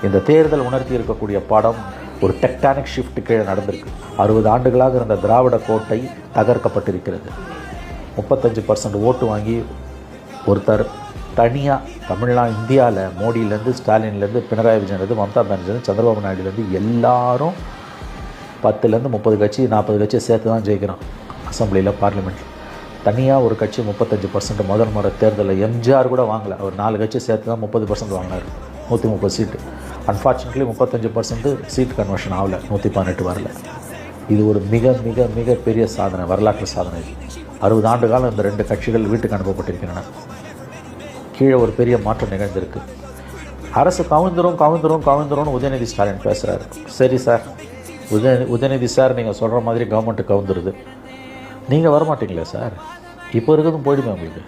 இந்த தேர்தல் உணர்த்தி இருக்கக்கூடிய பாடம் ஒரு டெக்டானிக் ஷிஃப்ட் கீழே நடந்திருக்கு. 60 ஆண்டுகளாக இருந்த திராவிட கோட்டை தகர்க்கப்பட்டிருக்கிறது. 35% ஓட்டு வாங்கி ஒருத்தர் தனியாக இந்தியாவில் மோடியிலேருந்து, ஸ்டாலின்லேருந்து, பினராயி விஜயன்லேருந்து, மம்தா பானர்ஜிலேருந்து, சந்திரபாபு நாயுடுலேருந்து எல்லாரும் 10லேருந்து 30 கட்சி 40 கட்சி சேர்த்து தான் ஜெயிக்கிறோம் அசம்பிளியில், பார்லிமெண்ட்டில். தனியாக ஒரு கட்சி 35% முதல் முறை தேர்தலில் எம்ஜிஆர் கூட வாங்கலை. அவர் 4 கட்சி சேர்த்து தான் 30% வாங்கினார், 130 சீட்டு. அன்ஃபார்ச்சுனேட்லி 35% சீட் கன்வர்ஷன் ஆகலை, 118 வரல. இது ஒரு மிக மிக மிக பெரிய சாதனை, வரலாற்று சாதனை. 60 ஆண்டு காலம் இந்த 2 கட்சிகள் வீட்டுக்கு அனுப்பப்பட்டிருக்கின்றன. கீழே ஒரு பெரிய மாற்றம் நிகழ்ந்திருக்கு. அரசு கவுந்துரும் உதயநிதி ஸ்டாலின் பேசுகிறாரு. சரி சார், உதயநிதி சார், நீங்கள் சொல்கிற மாதிரி கவர்மெண்ட்டு கவுந்துருது, நீங்கள் வரமாட்டீங்களே சார்? இப்போ இருக்கிறதும் போயிடுமே உங்களுக்கு.